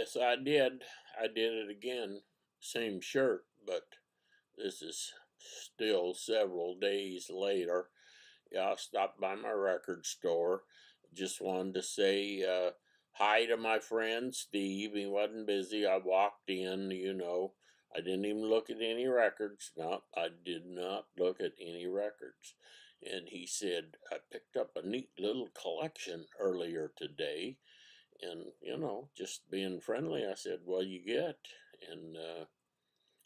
Yes, I did. I did it again. Same shirt, but this is still several days later. Yeah, I stopped by my record store. Just wanted to say hi to my friend Steve. He wasn't busy. I walked in. I didn't even look at any records. No, I did not look at any records. And he said, I picked up a neat little collection earlier today. And, just being friendly, I said, "What you get?" And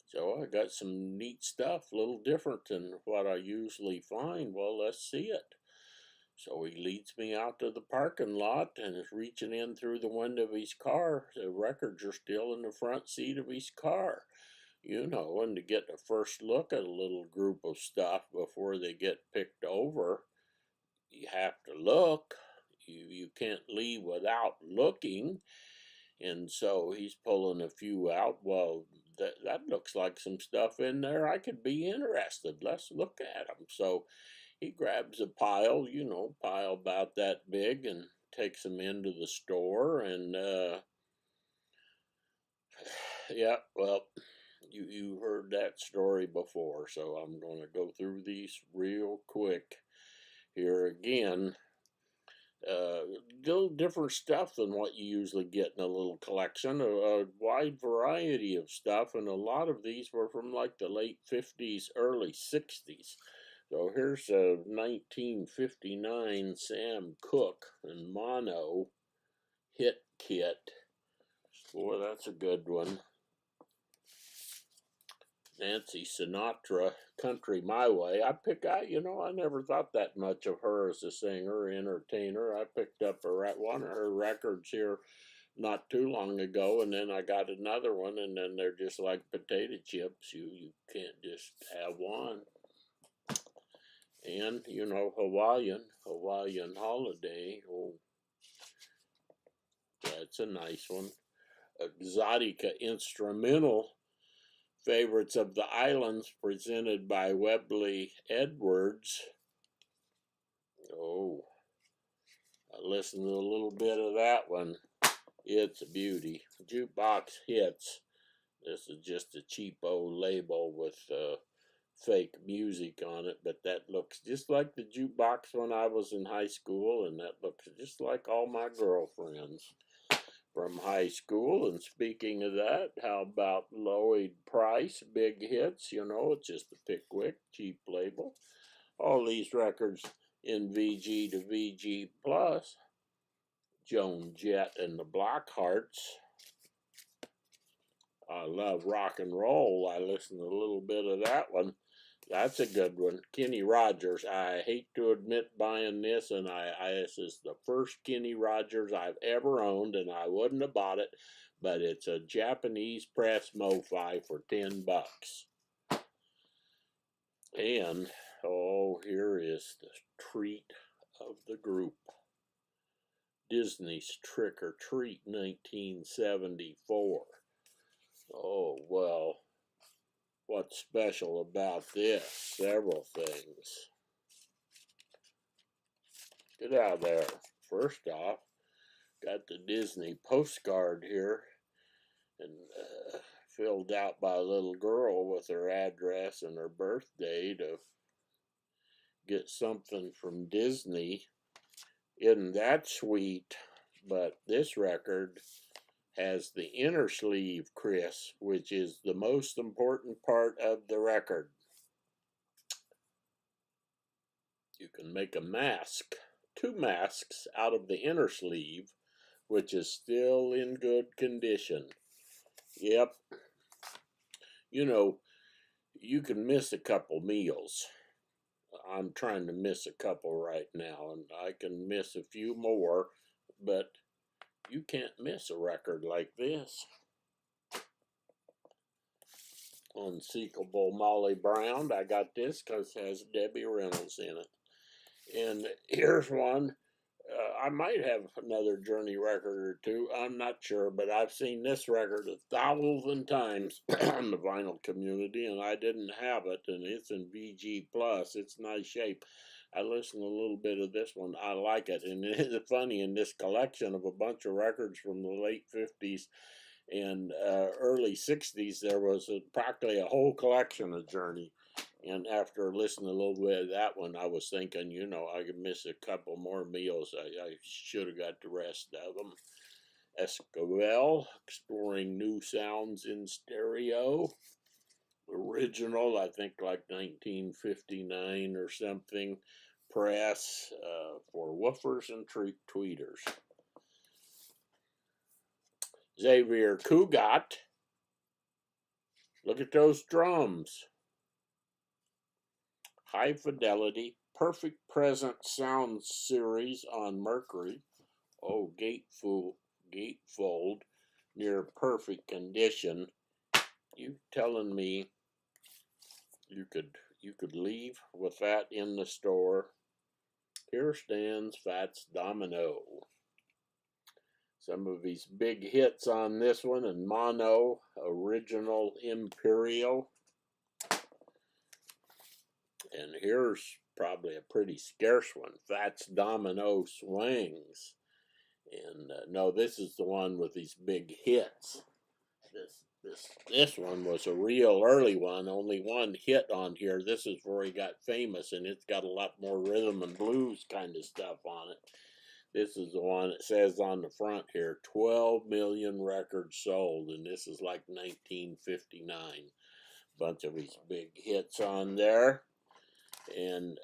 so I got some neat stuff, a little different than what I usually find. Well, let's see it. So he leads me out to the parking lot and is reaching in through the window of his car. The records are still in the front seat of his car, and to get the first look at a little group of stuff before they get picked over, you have to look. You can't leave without looking. And so he's pulling a few out. Well, that looks like some stuff in there I could be interested. Let's look at them. So he grabs a pile about that big, and takes them into the store. And yeah, well, you heard that story before, so I'm going to go through these real quick here again. Little different stuff than what you usually get in a little collection. A wide variety of stuff, and a lot of these were from like the late 50s, early 60s. So here's a 1959 Sam Cooke and Mono hit kit. Boy, that's a good one. Nancy Sinatra, Country My Way. I never thought that much of her as a singer, entertainer. I picked up one of her records here not too long ago, and then I got another one, and then they're just like potato chips. You can't just have one. And, Hawaiian Holiday. Oh, that's a nice one. Exotica Instrumental Favorites of the Islands, presented by Webley Edwards. Oh, I listened to a little bit of that one. It's a beauty. Jukebox Hits. This is just a cheapo label with fake music on it, but that looks just like the jukebox when I was in high school, and that looks just like all my girlfriends from high school. And speaking of that, how about Lloyd Price, Big Hits? It's just a Pickwick, cheap label. All these records in VG to VG Plus. Joan Jett and the Blackhearts. I love rock and roll. I listened to a little bit of that one. That's a good one. Kenny Rogers. I hate to admit buying this, and this is the first Kenny Rogers I've ever owned, and I wouldn't have bought it, but it's a Japanese press MoFi for $10. And here is the treat of the group. Disney's Trick or Treat 1974. Oh, well, what's special about this? Several things. Get out of there. First off, got the Disney postcard here, and filled out by a little girl with her address and her birthday to get something from Disney. Isn't that sweet? But this record has the inner sleeve, Chris, which is the most important part of the record. You can make a mask, 2 masks, out of the inner sleeve, which is still in good condition. Yep. You can miss a couple meals. I'm trying to miss a couple right now, and I can miss a few more, but you can't miss a record like this. Unseekable Molly Brown. I got this because it has Debbie Reynolds in it. And here's one. I might have another Journey record or two. I'm not sure, but I've seen this record 1,000 times on the vinyl community, and I didn't have it, and it's in VG Plus. It's nice shape. I listened to a little bit of this one. I like it, and it's funny, in this collection of a bunch of records from the late 50s And early 60s, there was practically a whole collection of Journey. And after listening a little bit of that one, I was thinking, I could miss a couple more meals. I should have got the rest of them. Esquivel, Exploring New Sounds in Stereo. Original, I think like 1959 or something. Press for woofers and tweeters. Xavier Cugat. Look at those drums. High Fidelity, Perfect Present Sound Series on Mercury. Oh, gatefold, near perfect condition. You telling me you could leave with that in the store? Here stands Fats Domino. Some of his big hits on this one, and Mono, Original Imperial. And here's probably a pretty scarce one, Fats Domino Swings. And no, this is the one with these big hits. This one was a real early one, only one hit on here. This is where he got famous, and it's got a lot more rhythm and blues kind of stuff on it. This is the one that says on the front here, 12 million records sold, and this is like 1959. Bunch of his big hits on there. And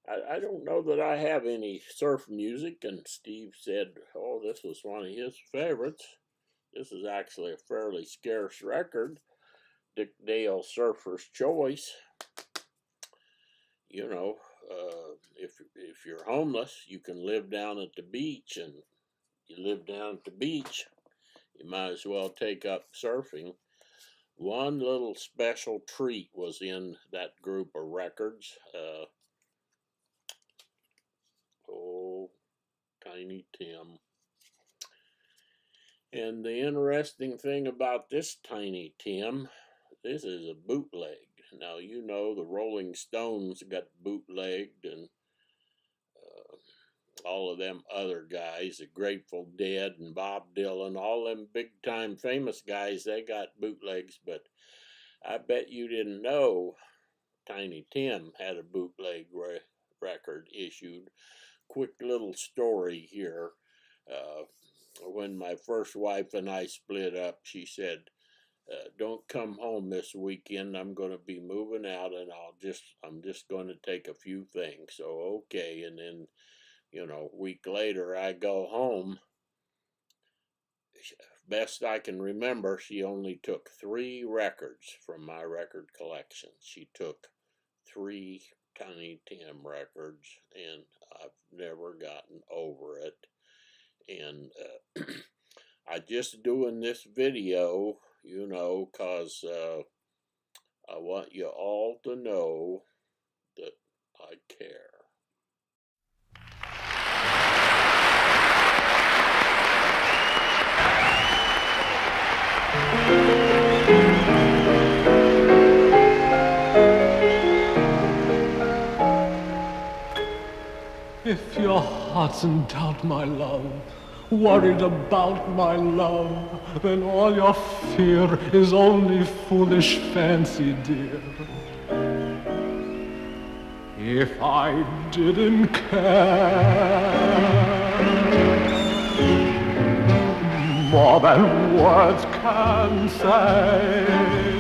I don't know that I have any surf music, and Steve said, oh, this was one of his favorites. This is actually a fairly scarce record, Dick Dale Surfer's Choice. If you're homeless, you can live down at the beach, and you live down at the beach, you might as well take up surfing. One little special treat was in that group of records. Tiny Tim. And the interesting thing about this Tiny Tim, this is a bootleg. Now, the Rolling Stones got bootlegged, and all of them other guys, the Grateful Dead and Bob Dylan, all them big-time famous guys, they got bootlegs, but I bet you didn't know Tiny Tim had a bootleg record issued. Quick little story here. When my first wife and I split up, she said, don't come home this weekend. I'm going to be moving out, and I'm just going to take a few things. So, okay. And then, a week later, I go home. Best I can remember, she only took 3 records from my record collection. She took 3 Tiny Tim records, and I've never gotten over it. And I just doing this video, 'cause I want you all to know that I care. If your heart's in doubt, my love, worried about my love, then all your fear is only foolish fancy, dear. If I didn't care more than words can say,